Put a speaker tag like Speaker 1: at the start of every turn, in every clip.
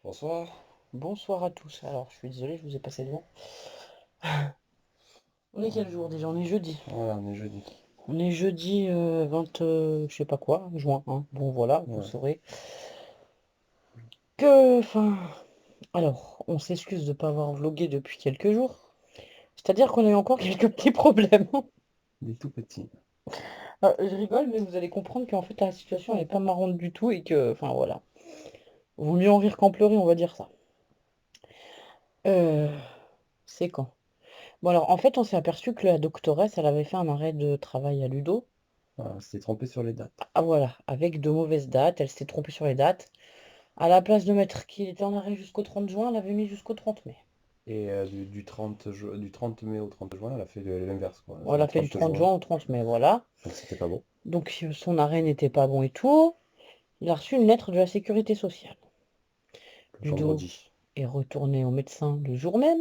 Speaker 1: Bonsoir.
Speaker 2: Bonsoir à tous. Alors, je suis désolé, je vous ai passé devant. On est quel jour déjà? On est jeudi.
Speaker 1: Voilà, on est jeudi.
Speaker 2: On est jeudi 20, je sais pas quoi, juin, hein. Bon, voilà, vous
Speaker 1: Ouais.
Speaker 2: saurez que, enfin, alors, on s'excuse de ne pas avoir vlogué depuis quelques jours. C'est-à-dire qu'on a eu encore quelques petits problèmes.
Speaker 1: Des tout petits.
Speaker 2: Je rigole, mais vous allez comprendre qu'en fait, la situation n'est pas marrante du tout et que, enfin, voilà. Vaut mieux en rire qu'en pleurer, on va dire ça. Euh, c'est quand? Bon, alors, en fait, on s'est aperçu que la doctoresse, elle avait fait un arrêt de travail à Ludo.
Speaker 1: Voilà, c'était trompé sur les dates.
Speaker 2: Ah voilà, avec de mauvaises dates, elle s'était trompée sur les dates. À la place de mettre qu'il était en arrêt jusqu'au 30 juin, elle avait mis jusqu'au 30 mai.
Speaker 1: Et du 30 mai au 30 juin, elle a fait l'inverse, quoi.
Speaker 2: Bon, elle
Speaker 1: Le
Speaker 2: a fait du
Speaker 1: 30
Speaker 2: 30
Speaker 1: juin.
Speaker 2: juin au 30 mai, voilà.
Speaker 1: Donc c'était pas bon.
Speaker 2: Donc son arrêt n'était pas bon et tout. Il a reçu une lettre de la sécurité sociale.
Speaker 1: Le
Speaker 2: Ludo
Speaker 1: vendredi.
Speaker 2: est retourné au médecin le jour même.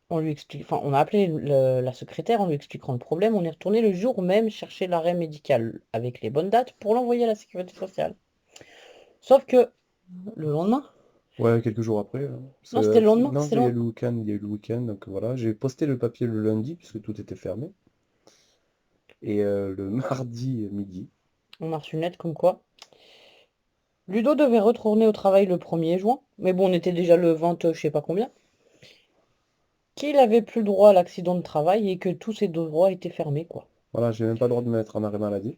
Speaker 2: On lui explique, enfin, on a appelé la secrétaire en lui expliquant le problème. On est retourné le jour même chercher l'arrêt médical avec les bonnes dates pour l'envoyer à la sécurité sociale. Sauf que le lendemain,
Speaker 1: Ouais, quelques jours après.
Speaker 2: non, c'était le lendemain,
Speaker 1: Non,
Speaker 2: c'était
Speaker 1: il
Speaker 2: le
Speaker 1: y a eu
Speaker 2: lendemain.
Speaker 1: le week-end, il y a eu le week-end, donc voilà. J'ai posté le papier le lundi, puisque tout était fermé. Et le mardi midi.
Speaker 2: On a reçu une lettre comme quoi Ludo devait retourner au travail le 1er juin, mais bon, on était déjà le 20, je sais pas combien, qu'il avait plus le droit à l'accident de travail et que tous ses droits étaient fermés, quoi.
Speaker 1: Voilà, j'ai même pas le droit de me mettre en arrêt maladie.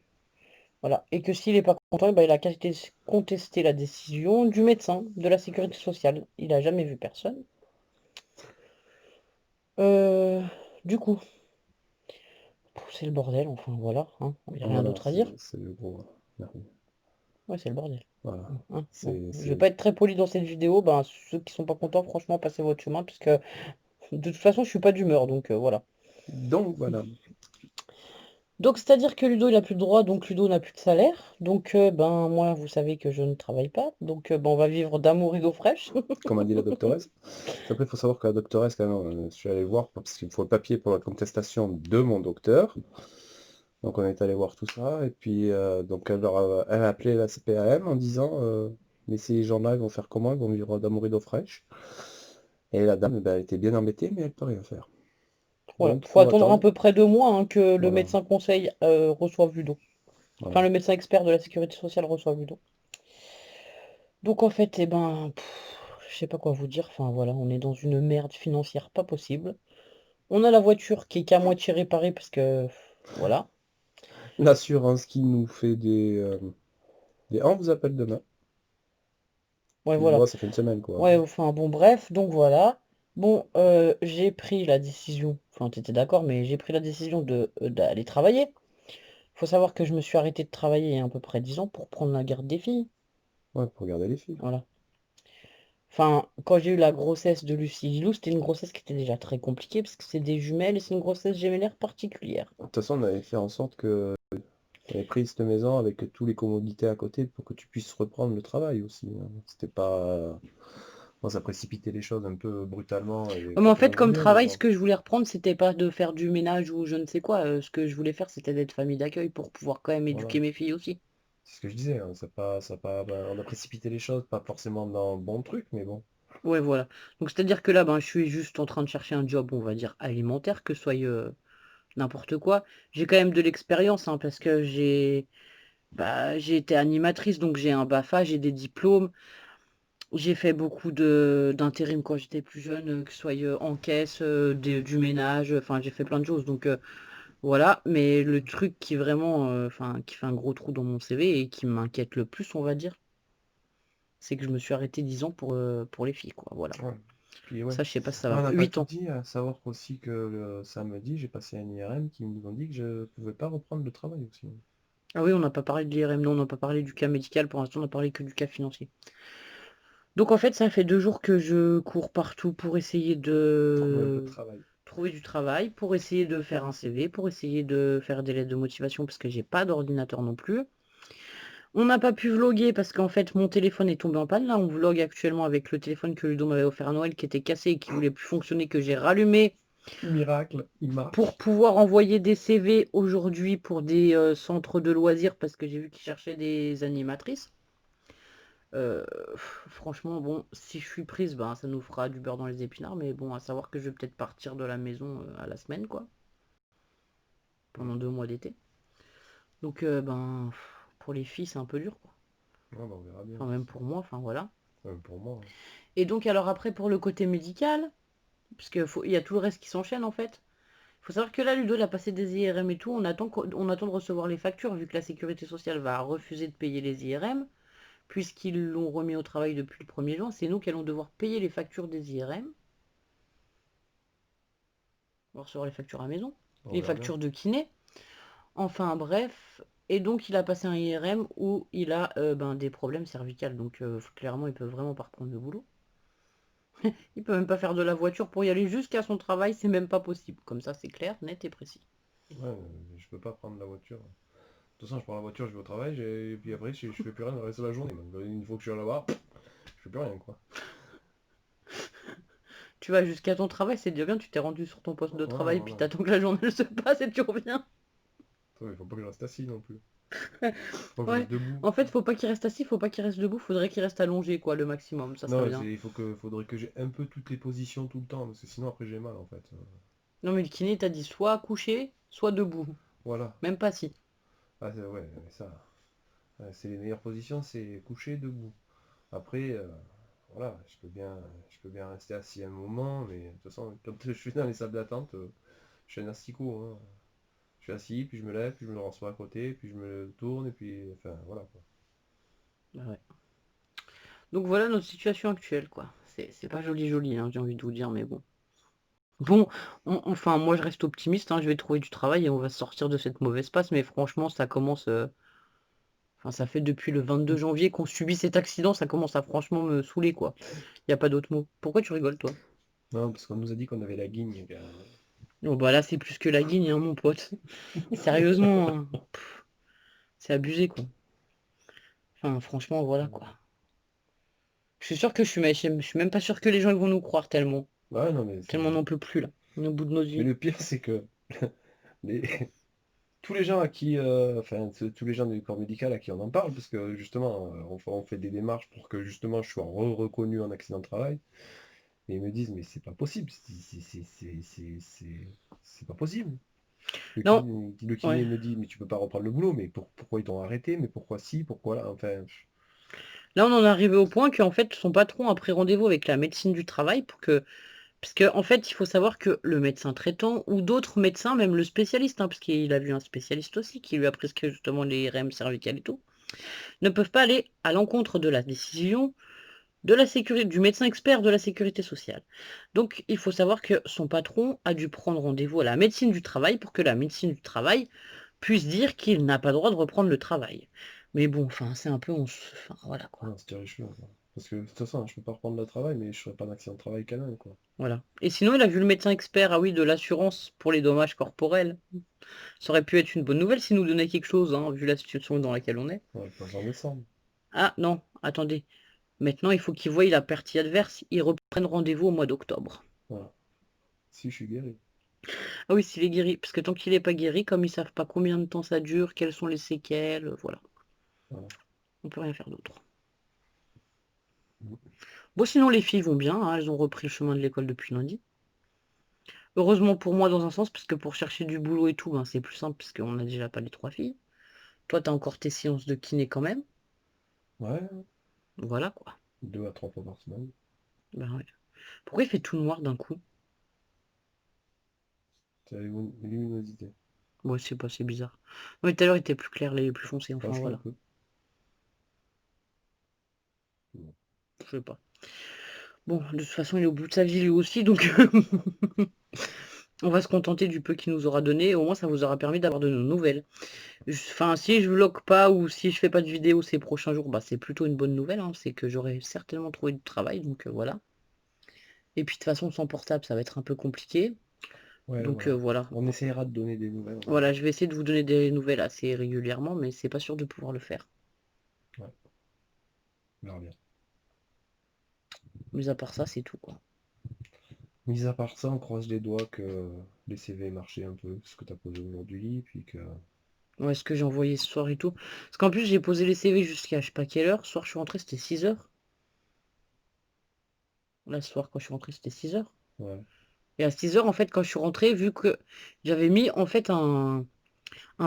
Speaker 2: Voilà. Et que s'il n'est pas content, eh ben, il a contesté la décision du médecin de la sécurité sociale. Il a jamais vu personne. Euh, du coup, c'est le bordel, enfin voilà, hein. Il n'y a rien
Speaker 1: Voilà,
Speaker 2: d'autre à dire.
Speaker 1: c'est le gros. Merde.
Speaker 2: Ouais, c'est le bordel.
Speaker 1: Voilà.
Speaker 2: Hein. Bon,
Speaker 1: C'est,
Speaker 2: je vais
Speaker 1: c'est...
Speaker 2: pas être très poli dans cette vidéo, ben, ceux qui sont pas contents, franchement, passez votre chemin, puisque de toute façon, je suis pas d'humeur, donc voilà.
Speaker 1: Donc voilà.
Speaker 2: Donc, c'est-à-dire que Ludo, il a plus de droit, donc Ludo n'a plus de salaire. Donc, ben, moi, vous savez que je ne travaille pas. Donc, ben, on va vivre d'amour et d'eau fraîche.
Speaker 1: Comme a dit la doctoresse. Après, il faut savoir que la doctoresse, quand même, je suis allé voir parce qu'il me faut le papier pour la contestation de mon docteur. Donc on est allé voir tout ça. Et puis donc elle a appelé la CPAM en disant mais ces gens-là, ils vont faire comment? Ils vont vivre d'amour et d'eau fraîche. Et la dame, ben, elle était bien embêtée, mais elle peut rien faire.
Speaker 2: Voilà.
Speaker 1: Donc
Speaker 2: Faut
Speaker 1: faut
Speaker 2: attendre à
Speaker 1: attendre.
Speaker 2: peu près 2 mois, hein, que le
Speaker 1: Voilà.
Speaker 2: médecin conseil reçoive Ludo. Enfin,
Speaker 1: Voilà.
Speaker 2: le médecin expert de la sécurité sociale reçoive Ludo. Donc, en fait, eh ben, je sais pas quoi vous dire. Enfin, voilà, on est dans une merde financière pas possible. On a la voiture qui est qu'à moitié réparée parce que, voilà.
Speaker 1: L'assurance qui nous fait des... On vous appelle demain.
Speaker 2: Ouais,
Speaker 1: Tu
Speaker 2: voilà.
Speaker 1: vois, ça fait une semaine, quoi.
Speaker 2: Ouais, enfin bon, bref, donc voilà. Bon, j'ai pris la décision, enfin t'étais d'accord, mais j'ai pris la décision d'aller travailler. Faut savoir que je me suis arrêté de travailler il y a à peu près 10 ans pour prendre la garde des filles.
Speaker 1: Ouais, pour regarder les filles.
Speaker 2: Voilà. Enfin, quand j'ai eu la grossesse de Lucie Lilou, c'était une grossesse qui était déjà très compliquée parce que c'est des jumelles et c'est une grossesse gémellaire particulière.
Speaker 1: De toute façon, on avait fait en sorte que tu avais pris cette maison avec tous les commodités à côté pour que tu puisses reprendre le travail aussi, hein. C'était pas... Bon, ça précipitait les choses un peu brutalement et
Speaker 2: Ouais, mais
Speaker 1: quand
Speaker 2: en
Speaker 1: on en
Speaker 2: fait, comme
Speaker 1: voulait, mais
Speaker 2: travail, ce
Speaker 1: bon.
Speaker 2: que je voulais reprendre, c'était pas de faire du ménage ou je ne sais quoi. Ce que je voulais faire, c'était d'être famille d'accueil pour pouvoir quand même
Speaker 1: Voilà.
Speaker 2: éduquer mes filles aussi.
Speaker 1: C'est ce que je disais, hein. Ben, on a précipité les choses, pas forcément dans le bon truc, mais bon.
Speaker 2: Ouais, voilà. Donc, c'est-à-dire que là, ben, je suis juste en train de chercher un job, on va dire, alimentaire, que ce soit n'importe quoi. J'ai quand même de l'expérience, hein, parce que j'ai été animatrice, donc j'ai un BAFA, j'ai des diplômes. J'ai fait beaucoup d'intérim quand j'étais plus jeune, que ce soit en caisse, du ménage, enfin, j'ai fait plein de choses. Donc, voilà. Mais le truc qui vraiment, enfin, qui fait un gros trou dans mon CV et qui m'inquiète le plus, on va dire, c'est que je me suis arrêté 10 ans pour les filles, quoi. Voilà.
Speaker 1: Ouais. Puis ouais.
Speaker 2: Ça, je sais pas si ça
Speaker 1: Ah, on
Speaker 2: va.
Speaker 1: n'a pas
Speaker 2: 8
Speaker 1: tout
Speaker 2: ans.
Speaker 1: dit, à savoir aussi que le samedi, j'ai passé un IRM qui nous ont dit que je pouvais pas reprendre le travail aussi.
Speaker 2: Ah oui, on n'a pas parlé de l'IRM, non, on n'a pas parlé du cas médical, pour l'instant on n'a parlé que du cas financier. Donc en fait, ça fait 2 jours que je cours partout pour essayer
Speaker 1: Trouver un peu de
Speaker 2: de
Speaker 1: travail.
Speaker 2: trouver du travail, pour essayer de faire un CV, pour essayer de faire des lettres de motivation parce que j'ai pas d'ordinateur non plus. On n'a pas pu vloguer parce qu'en fait mon téléphone est tombé en panne. Là, on vlog actuellement avec le téléphone que Ludo m'avait offert à Noël qui était cassé et qui voulait plus fonctionner, que j'ai rallumé
Speaker 1: Miracle, il
Speaker 2: pour
Speaker 1: marche.
Speaker 2: pouvoir envoyer des CV aujourd'hui pour des centres de loisirs parce que j'ai vu qu'ils cherchaient des animatrices. Heu, franchement, bon, si je suis prise, ben, ça nous fera du beurre dans les épinards, mais bon, à savoir que je vais peut-être partir de la maison, à la semaine, quoi,
Speaker 1: Mm.
Speaker 2: pendant 2 mois d'été. Donc ben, pour les filles, c'est un peu dur, quoi.
Speaker 1: Ouais, bah, on verra bien.
Speaker 2: Enfin, même pour moi, enfin, voilà.
Speaker 1: Même pour moi, hein.
Speaker 2: Et donc alors après pour le côté médical, parce il y a tout le reste qui s'enchaîne en fait. Il faut savoir que là, Ludo, il a passé des IRM et tout. On attend de recevoir les factures, vu que la sécurité sociale va refuser de payer les IRM, puisqu'ils l'ont remis au travail depuis le 1er juin. C'est nous qui allons devoir payer les factures des IRM. On va recevoir les factures à la maison,
Speaker 1: On
Speaker 2: les
Speaker 1: verra bien.
Speaker 2: factures de kiné. Enfin bref. Et donc il a passé un IRM où il a ben, des problèmes cervicales. Donc clairement, il peut vraiment pas reprendre le boulot. Il peut même pas faire de la voiture pour y aller jusqu'à son travail, c'est même pas possible. Comme ça, c'est clair, net et précis.
Speaker 1: Ouais, je peux pas prendre la voiture. De toute façon, je prends la voiture, je vais au travail, et puis après, je fais plus rien le reste de la journée. Donc, une fois que je suis là-bas, je fais plus rien, quoi.
Speaker 2: Tu vas jusqu'à ton travail, c'est déjà bien, tu t'es rendu sur ton poste de
Speaker 1: Voilà,
Speaker 2: travail, puis
Speaker 1: voilà.
Speaker 2: t'attends que la journée se passe et tu reviens.
Speaker 1: Attends, il faut pas que je reste assis non plus. Faut pas que je
Speaker 2: Ouais,
Speaker 1: reste debout.
Speaker 2: en fait, faut pas qu'il reste assis, faut pas qu'il reste debout, faudrait qu'il reste allongé, quoi, le maximum, ça serait
Speaker 1: Non,
Speaker 2: bien.
Speaker 1: faudrait que j'ai un peu toutes les positions tout le temps, parce que sinon après j'ai mal en fait.
Speaker 2: Non, mais le kiné t'a dit soit couché, soit debout.
Speaker 1: Voilà.
Speaker 2: Même pas assis.
Speaker 1: Ah, ouais, mais ça. C'est les meilleures positions, c'est couché, debout. Après, voilà, je peux bien rester assis un moment, mais de toute façon, quand je suis dans les salles d'attente, je suis un asticot, hein. Je suis assis, puis je me lève, puis je me rassois à côté, puis je me tourne, et puis, enfin, voilà, quoi.
Speaker 2: Bah ouais. Donc voilà notre situation actuelle, quoi. C'est pas joli joli, hein, j'ai envie de vous dire, mais bon. Bon, enfin, moi je reste optimiste, hein, je vais trouver du travail et on va sortir de cette mauvaise passe, mais franchement, ça commence. Enfin, ça fait depuis le 22 janvier qu'on subit cet accident, ça commence à franchement me saouler, quoi. Y a pas d'autre mot. Pourquoi tu rigoles, toi?
Speaker 1: Non, parce qu'on nous a dit qu'on avait la guigne, eh bien.
Speaker 2: Oh bah là, c'est plus que la guigne, hein, mon pote. Sérieusement, hein. C'est abusé, quoi. Enfin, franchement, voilà, quoi. Je suis sûr que je suis même pas sûr que les gens ils vont nous croire tellement.
Speaker 1: Ouais, non, mais
Speaker 2: Tellement on
Speaker 1: c'est.
Speaker 2: n'en peut plus, là. On est au bout de nos
Speaker 1: Mais
Speaker 2: vies.
Speaker 1: le pire, c'est que les, tous les gens à qui, enfin, tous les gens du corps médical à qui on en parle, parce que justement, on fait des démarches pour que justement je sois reconnu en accident de travail, et ils me disent, mais c'est pas possible, c'est pas possible.
Speaker 2: Non,
Speaker 1: Le
Speaker 2: ouais.
Speaker 1: kiné me dit, mais tu peux pas reprendre le boulot, mais pourquoi ils t'ont arrêté, mais pourquoi si, pourquoi là, enfin,
Speaker 2: Là, on en est arrivé au point qu'en fait, son patron a pris rendez-vous avec la médecine du travail pour que. Parce qu'en fait, il faut savoir que le médecin traitant ou d'autres médecins, même le spécialiste, hein, parce qu'il a vu un spécialiste aussi qui lui a prescrit justement les IRM cervicales et tout, ne peuvent pas aller à l'encontre de la décision de la sécurité, du médecin expert de la sécurité sociale. Donc, il faut savoir que son patron a dû prendre rendez-vous à la médecine du travail pour que la médecine du travail puisse dire qu'il n'a pas le droit de reprendre le travail. Mais bon, enfin, c'est un peu, enfin, voilà quoi.
Speaker 1: non, c'était riche, quoi. Parce que de toute façon, je peux pas reprendre le travail, mais je serai pas d'accident de travail quand même, quoi.
Speaker 2: Voilà. Et sinon, il a vu le médecin expert, ah oui, de l'assurance pour les dommages corporels. Ça aurait pu être une bonne nouvelle s'il nous donnait quelque chose, hein, vu la situation dans laquelle on est.
Speaker 1: Ouais, pas en décembre.
Speaker 2: Ah non, attendez. Maintenant, il faut qu'il voie la partie adverse. Ils reprennent rendez-vous au mois d'octobre.
Speaker 1: Voilà. Si je suis guéri.
Speaker 2: Ah oui, s'il est guéri. Parce que tant qu'il n'est pas guéri, comme ils savent pas combien de temps ça dure, quelles sont les séquelles, voilà.
Speaker 1: Voilà.
Speaker 2: On peut rien faire d'autre.
Speaker 1: Mm.
Speaker 2: Bon, sinon, les filles vont bien, hein, elles ont repris le chemin de l'école depuis lundi. Heureusement pour moi, dans un sens, parce que pour chercher du boulot et tout, ben, c'est plus simple, parce qu'on n'a déjà pas les 3 filles. Toi, tu as encore tes séances de kiné quand même.
Speaker 1: Ouais,
Speaker 2: Voilà, quoi.
Speaker 1: 2 à 3 fois par semaine.
Speaker 2: Ben ouais. Pourquoi il fait tout noir d'un coup?
Speaker 1: C'est la luminosité.
Speaker 2: Moi, je sais pas, c'est bizarre. Ouais, tout à l'heure, il était plus clair, là, il est plus foncé, enfin,
Speaker 1: Franchement, un
Speaker 2: voilà.
Speaker 1: peu. Bon.
Speaker 2: Je sais pas. Bon, de toute façon, il est au bout de sa vie, lui aussi, donc on va se contenter du peu qu'il nous aura donné. Au moins, ça vous aura permis d'avoir de nos nouvelles. Enfin, si je vlog pas ou si je fais pas de vidéo ces prochains jours, bah, c'est plutôt une bonne nouvelle, hein. C'est que j'aurai certainement trouvé du travail, donc voilà. Et puis de toute façon, sans portable, ça va être un peu compliqué.
Speaker 1: Ouais,
Speaker 2: Donc
Speaker 1: voilà.
Speaker 2: voilà.
Speaker 1: On essaiera de donner des nouvelles.
Speaker 2: Voilà, je vais essayer de vous donner des nouvelles assez régulièrement, mais c'est pas sûr de pouvoir le faire.
Speaker 1: Ouais, on verra bien.
Speaker 2: Mis à part ça, c'est tout, quoi.
Speaker 1: Mis à part ça, on croise les doigts que les CV marchaient un peu, ce que tu as posé aujourd'hui, puis que
Speaker 2: Ouais, ce que j'ai envoyé ce soir et tout. Parce qu'en plus, j'ai posé les CV jusqu'à je sais pas quelle heure. Ce soir, je suis rentré, c'était 6 heures. Là, ce soir, quand je suis rentré, c'était 6 heures.
Speaker 1: Ouais.
Speaker 2: Et à 6 heures, en fait, quand je suis rentré, vu que j'avais mis en fait un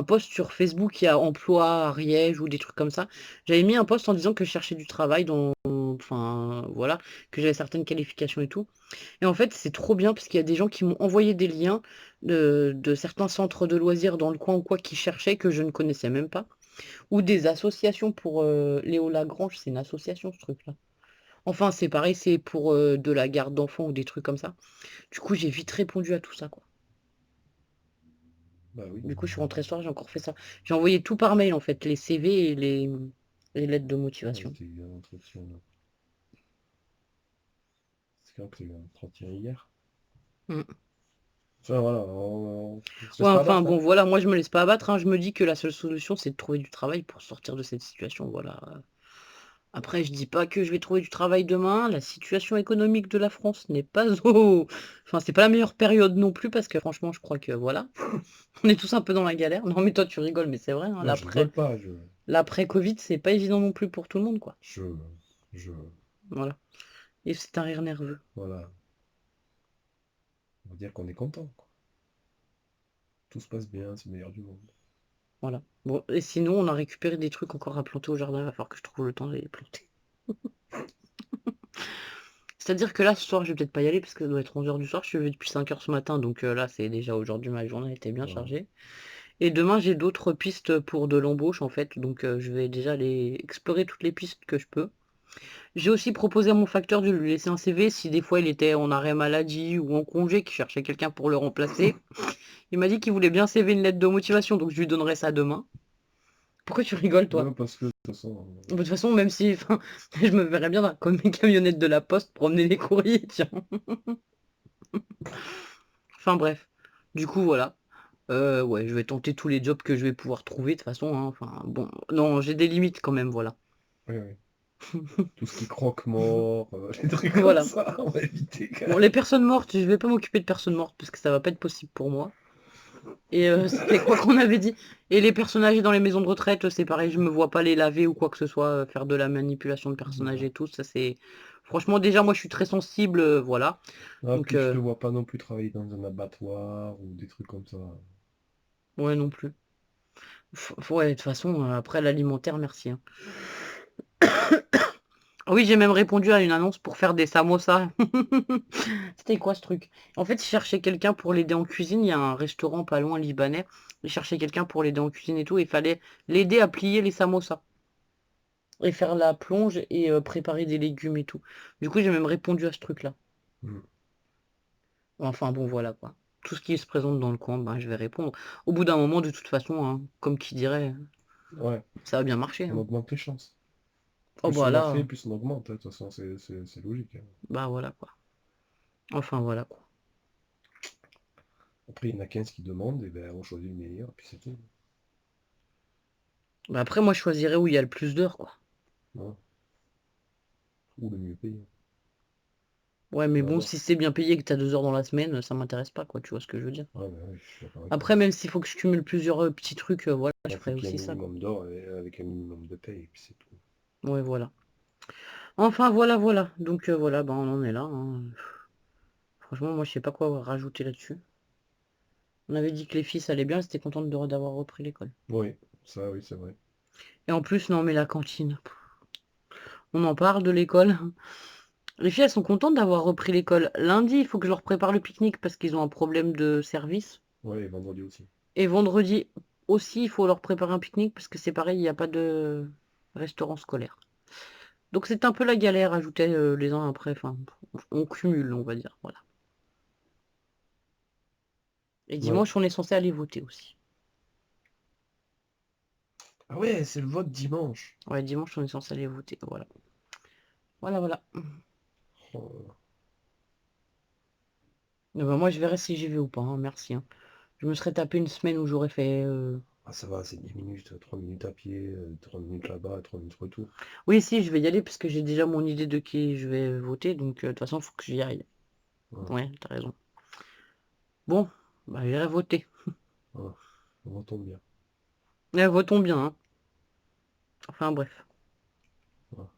Speaker 2: post sur Facebook qui a emploi à Ariège ou des trucs comme ça. J'avais mis un post en disant que je cherchais du travail enfin, voilà, que j'avais certaines qualifications et tout. Et en fait, c'est trop bien parce qu'il y a des gens qui m'ont envoyé des liens de certains centres de loisirs dans le coin ou quoi qui cherchaient que je ne connaissais même pas. Ou des associations pour Léo Lagrange, c'est une association ce truc-là. Enfin, c'est pareil, c'est pour de la garde d'enfants ou des trucs comme ça. Du coup, j'ai vite répondu à tout ça, quoi.
Speaker 1: Bah oui.
Speaker 2: Du coup, je suis rentrée ce soir, j'ai encore fait ça. J'ai envoyé tout par mail, en fait, les CV et les lettres de
Speaker 1: Ouais,
Speaker 2: motivation.
Speaker 1: c'était un entretien là. C'est quand que tu as eu un entretien hier?
Speaker 2: Mm.
Speaker 1: Enfin voilà, on se
Speaker 2: Ouais,
Speaker 1: laisse pas
Speaker 2: enfin,
Speaker 1: abattre, hein.
Speaker 2: bon, voilà, moi, je me laisse pas abattre, hein. Je me dis que la seule solution, c'est de trouver du travail pour sortir de cette situation, voilà. Après, je dis pas que je vais trouver du travail demain. La situation économique de la France n'est pas au... Enfin, c'est pas la meilleure période non plus, parce que franchement, je crois que, voilà, on est tous un peu dans la galère. Non, mais toi, tu rigoles, mais c'est vrai, hein,
Speaker 1: Non, je rigole pas,
Speaker 2: l'après-Covid, c'est pas évident non plus pour tout le monde, quoi.
Speaker 1: je, je,
Speaker 2: Voilà. Et c'est un rire nerveux.
Speaker 1: voilà, on va dire qu'on est content, quoi. Tout se passe bien, c'est le meilleur du monde.
Speaker 2: Voilà. Bon, et sinon, on a récupéré des trucs encore à planter au jardin. Il va falloir que je trouve le temps de les planter. C'est-à-dire que là, ce soir, je vais peut-être pas y aller parce que ça doit être 11 heures du soir. Je suis levé depuis 5 heures ce matin, donc là, c'est déjà aujourd'hui, ma journée était bien
Speaker 1: Voilà.
Speaker 2: chargée. Et demain, j'ai d'autres pistes pour de l'embauche, en fait. Donc, je vais déjà aller explorer toutes les pistes que je peux. J'ai aussi proposé à mon facteur de lui laisser un CV si des fois il était en arrêt maladie ou en congé, qu'il cherchait quelqu'un pour le remplacer. Il m'a dit qu'il voulait bien CV une lettre de motivation, donc je lui donnerai ça demain. Pourquoi tu rigoles, toi?
Speaker 1: Ouais, parce que de toute façon,
Speaker 2: De toute façon, même si, enfin, je me verrais bien comme une camionnette de la poste promener les courriers, tiens. Enfin bref. Du coup, voilà. Ouais, je vais tenter tous les jobs que je vais pouvoir trouver de toute façon, hein. Enfin, bon, non, j'ai des limites quand même, voilà.
Speaker 1: oui, oui. Tout ce qui est croque-mort, les trucs comme
Speaker 2: Voilà.
Speaker 1: ça, on va éviter quand
Speaker 2: Bon,
Speaker 1: même.
Speaker 2: les personnes mortes, je vais pas m'occuper de personnes mortes parce que ça va pas être possible pour moi. Et c'était quoi qu'on avait dit? Et les personnes âgées dans les maisons de retraite, c'est pareil, je me vois pas les laver ou quoi que ce soit, faire de la manipulation de personnes âgées
Speaker 1: Voilà.
Speaker 2: et tout, ça c'est... Franchement, déjà, moi je suis très sensible, voilà.
Speaker 1: Ah,
Speaker 2: Donc,
Speaker 1: puis je te vois pas non plus travailler dans un abattoir ou des trucs comme ça.
Speaker 2: ouais, non plus. Ouais, de toute façon, après l'alimentaire, merci, hein. Ah oui, j'ai même répondu à une annonce pour faire des samosas. C'était quoi ce truc? En fait, il cherchait quelqu'un pour l'aider en cuisine. Il y a un restaurant pas loin libanais. Il cherchait quelqu'un pour l'aider en cuisine et tout. Il fallait l'aider à plier les samosas et faire la plonge et préparer des légumes et tout. Du coup, j'ai même répondu à ce truc-là.
Speaker 1: Mm.
Speaker 2: Enfin bon, voilà quoi. Tout ce qui se présente dans le coin, ben, je vais répondre. Au bout d'un moment, de toute façon, hein, comme qui dirait,
Speaker 1: Ouais,
Speaker 2: ça va bien marcher,
Speaker 1: on
Speaker 2: hein.
Speaker 1: augmente les chances.
Speaker 2: Oh
Speaker 1: Plus
Speaker 2: bah
Speaker 1: on en fait,
Speaker 2: là,
Speaker 1: plus on augmente, hein. De toute façon, c'est logique, hein.
Speaker 2: bah voilà quoi. Enfin voilà quoi.
Speaker 1: Après, il y en a 15 qui demandent, et ben on choisit le meilleur, et puis c'est tout.
Speaker 2: Bah après, moi, je choisirais où il y a le plus d'heures, quoi.
Speaker 1: Voilà. Ou le mieux payé.
Speaker 2: Ouais, mais
Speaker 1: Peu
Speaker 2: bon,
Speaker 1: importe.
Speaker 2: si c'est bien payé et que t'as 2 heures dans la semaine, ça m'intéresse pas, quoi. Tu vois ce que je veux dire?
Speaker 1: Ouais, bah oui, je suis d'accord avec toi.
Speaker 2: Après, même s'il faut que je cumule plusieurs petits trucs, voilà, je
Speaker 1: Il faut
Speaker 2: ferais
Speaker 1: qu'il y ait un
Speaker 2: aussi ça, quoi.
Speaker 1: minimum d'or avec un minimum de paye, et puis c'est tout.
Speaker 2: Ouais, voilà. Enfin, voilà, voilà. Donc, voilà, bah, on en est là, hein. Franchement, moi, je sais pas quoi rajouter là-dessus. On avait dit que les filles, ça allait bien, j'étais contente d'avoir repris l'école.
Speaker 1: Oui, ça, oui, c'est vrai.
Speaker 2: Et en plus, non, mais la cantine. On en parle de l'école. Les filles, elles sont contentes d'avoir repris l'école. Lundi, il faut que je leur prépare le pique-nique parce qu'ils ont un problème de service.
Speaker 1: Ouais, et vendredi aussi.
Speaker 2: Et vendredi aussi, il faut leur préparer un pique-nique parce que c'est pareil, il n'y a pas de restaurant scolaire. Donc c'est un peu la galère, ajouter les uns après. Enfin, on cumule, on va dire. Voilà. Et
Speaker 1: Ouais.
Speaker 2: dimanche, on est censé aller voter aussi.
Speaker 1: Ah ouais, c'est le vote dimanche.
Speaker 2: Ouais, dimanche, on est censé aller voter. Voilà. Voilà, voilà.
Speaker 1: Oh.
Speaker 2: Ben, moi, je verrai si j'y vais ou pas, hein. Merci, hein. Je me serais tapé une semaine où j'aurais fait.
Speaker 1: Ah, ça va, c'est 10 minutes, 3 minutes à pied, 3 minutes là-bas, 3 minutes retour.
Speaker 2: Oui, si, je vais y aller parce que j'ai déjà mon idée de qui je vais voter. Donc, de toute façon, il faut que j'y aille.
Speaker 1: Voilà,
Speaker 2: Ouais, t'as raison. Bon, bah, j'irai voter.
Speaker 1: voilà. On tombe bien.
Speaker 2: Votons bien, hein. Enfin bref.
Speaker 1: Voilà.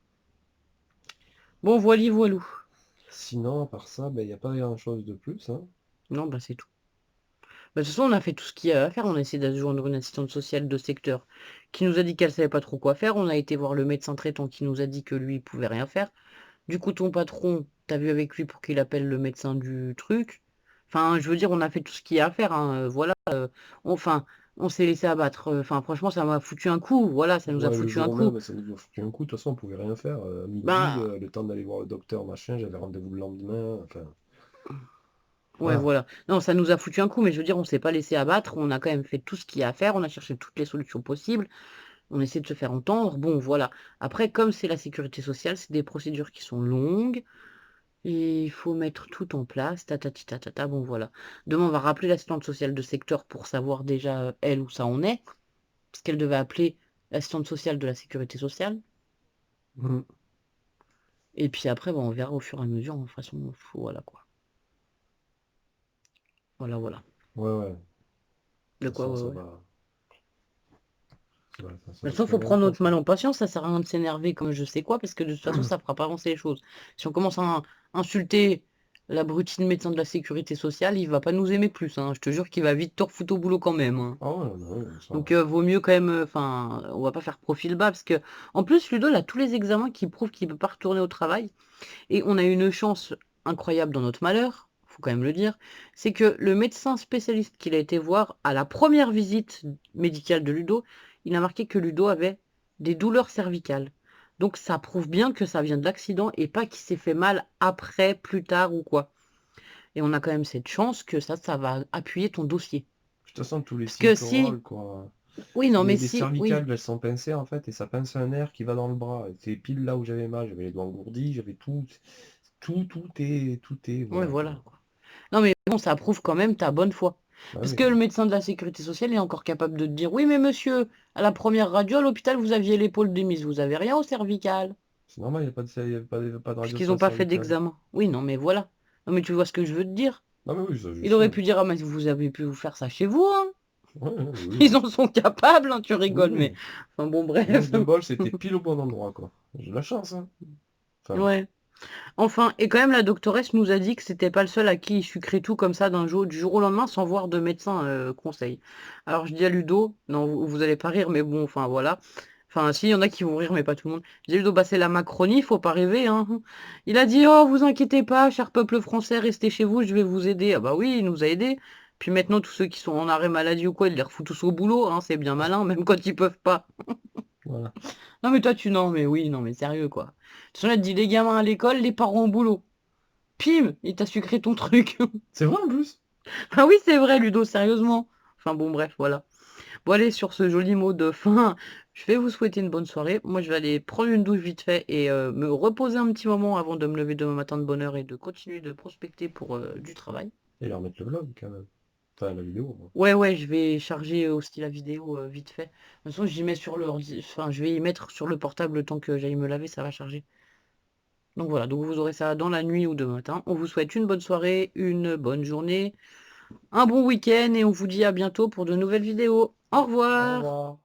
Speaker 2: Bon, voili voilou.
Speaker 1: Sinon, à part ça, il n'y a pas grand-chose de plus, hein.
Speaker 2: Non, bah c'est tout. Bah, de toute façon, on a fait tout ce qu'il y a à faire. On a essayé de joindre une assistante sociale de secteur qui nous a dit qu'elle savait pas trop quoi faire. On a été voir le médecin traitant qui nous a dit que lui, il pouvait rien faire. Du coup, ton patron, t'as vu avec lui pour qu'il appelle le médecin du truc. Enfin, je veux dire, on a fait tout ce qu'il y a à faire, hein. Voilà. Enfin, on s'est laissé abattre. Enfin, franchement, ça m'a foutu un coup. Voilà, ça nous a
Speaker 1: Ouais, le
Speaker 2: foutu un
Speaker 1: jour
Speaker 2: coup.
Speaker 1: même, ça nous a foutu un coup. De toute façon, on pouvait rien faire. Midi,
Speaker 2: Ben,
Speaker 1: le temps d'aller voir le docteur, machin, j'avais rendez-vous le lendemain. Enfin,
Speaker 2: ouais,
Speaker 1: voilà.
Speaker 2: voilà. Non, ça nous a foutu un coup, mais je veux dire, on s'est pas laissé abattre. On a quand même fait tout ce qu'il y a à faire. On a cherché toutes les solutions possibles. On essaie de se faire entendre. Bon, voilà. Après, comme c'est la sécurité sociale, c'est des procédures qui sont longues. Et il faut mettre tout en place. Tatati tatata. Bon, voilà. Demain, on va rappeler l'assistante sociale de secteur pour savoir déjà, elle, où ça en est. Parce qu'elle devait appeler l'assistante sociale de la sécurité sociale.
Speaker 1: Mhm.
Speaker 2: Et puis après, bon, on verra au fur et à mesure. De toute façon, voilà quoi. Voilà, voilà.
Speaker 1: Ouais, ouais. De
Speaker 2: De
Speaker 1: toute
Speaker 2: quoi,
Speaker 1: façon,
Speaker 2: ouais,
Speaker 1: ça
Speaker 2: ouais.
Speaker 1: va. Ça
Speaker 2: De
Speaker 1: va
Speaker 2: toute façon,
Speaker 1: très
Speaker 2: faut
Speaker 1: bien se
Speaker 2: prendre notre mal
Speaker 1: passer.
Speaker 2: en patience, ça sert à rien de s'énerver comme je sais quoi, parce que de toute façon, ça fera pas avancer les choses. Si on commence à insulter l'abruti de médecin de la sécurité sociale, il va pas nous aimer plus, hein. Je te jure qu'il va vite te refoutre au boulot quand même, hein.
Speaker 1: Ah ouais, non, ouais, ça.
Speaker 2: Donc vaut mieux quand même, enfin, on va pas faire profil bas, parce que en plus, Ludo, il a tous les examens qui prouvent qu'il peut pas retourner au travail, et on a une chance incroyable dans notre malheur, faut quand même le dire, c'est que le médecin spécialiste qu'il a été voir à la première visite médicale de Ludo, il a marqué que Ludo avait des douleurs cervicales. Donc ça prouve bien que ça vient de l'accident et pas qu'il s'est fait mal après, plus tard ou quoi. Et on a quand même cette chance que ça va appuyer ton dossier.
Speaker 1: De toute façon, tous les
Speaker 2: Parce que
Speaker 1: signes
Speaker 2: si,
Speaker 1: corporels, quoi.
Speaker 2: oui, non, mais
Speaker 1: Les
Speaker 2: si, oui,
Speaker 1: cervicales, elles sont pincées, en fait, et ça pince un nerf qui va dans le bras. Et c'est pile là où j'avais mal. J'avais les doigts engourdis, j'avais tout. Tout est,
Speaker 2: ouais,
Speaker 1: voilà, quoi.
Speaker 2: voilà, quoi. Non, mais bon, ça prouve quand même ta bonne foi.
Speaker 1: Ah
Speaker 2: Parce
Speaker 1: oui,
Speaker 2: que le médecin de la sécurité sociale est encore capable de te dire, oui, mais monsieur, à la première radio à l'hôpital, vous aviez l'épaule démise, vous avez rien au cervical,
Speaker 1: c'est normal, il n'y a pas de, il y a pas de radio
Speaker 2: puisqu'ils
Speaker 1: sur
Speaker 2: n'ont
Speaker 1: la
Speaker 2: pas fait
Speaker 1: cervicale.
Speaker 2: d'examen. Oui, non, mais voilà. Non, mais tu vois ce que je veux te dire.
Speaker 1: Non, mais oui, ça, je
Speaker 2: Il
Speaker 1: sais.
Speaker 2: aurait pu dire, ah, mais vous avez pu vous faire ça chez vous, hein.
Speaker 1: Ouais, ouais, oui,
Speaker 2: Ils en sont capables, hein, tu
Speaker 1: oui,
Speaker 2: rigoles, mais
Speaker 1: oui.
Speaker 2: enfin bon,
Speaker 1: Manque
Speaker 2: bref.
Speaker 1: de bol, c'était pile au bon endroit, quoi. J'ai de la chance, hein. Enfin,
Speaker 2: Ouais. Enfin, et quand même, la doctoresse nous a dit que c'était pas le seul à qui il sucrait tout comme ça du jour au lendemain sans voir de médecin conseil. Alors je dis à Ludo, non, vous allez pas rire, mais bon, enfin voilà. Enfin, si, il y en a qui vont rire, mais pas tout le monde. Je dis à Ludo, bah c'est la Macronie, faut pas rêver, hein. Il a dit, oh, vous inquiétez pas, cher peuple français, restez chez vous, je vais vous aider. Ah bah oui, il nous a aidés. Puis maintenant, tous ceux qui sont en arrêt maladie ou quoi, il les refout tous au boulot, hein, c'est bien malin, même quand ils peuvent pas.
Speaker 1: voilà.
Speaker 2: Non mais toi, non, mais oui, non mais sérieux, quoi. De toute façon, elle dit, les gamins à l'école, les parents au boulot. Pim, il t'a sucré ton truc.
Speaker 1: C'est vrai, en plus.
Speaker 2: Ah oui, c'est vrai, Ludo, sérieusement. Enfin bon, bref, voilà. Bon, allez, sur ce joli mot de fin, je vais vous souhaiter une bonne soirée. Moi, je vais aller prendre une douche vite fait et me reposer un petit moment avant de me lever demain matin de bonne heure et de continuer de prospecter pour du travail.
Speaker 1: Et leur mettre le vlog, quand même. Enfin, la vidéo, moi.
Speaker 2: Ouais, ouais, je vais charger aussi la vidéo vite fait. De toute façon, j'y mets sur enfin, je vais y mettre sur le portable le temps que j'aille me laver, ça va charger. Donc voilà, donc vous aurez ça dans la nuit ou demain matin. On vous souhaite une bonne soirée, une bonne journée, un bon week-end et on vous dit à bientôt pour de nouvelles vidéos. Au
Speaker 1: Au
Speaker 2: revoir!
Speaker 1: revoir.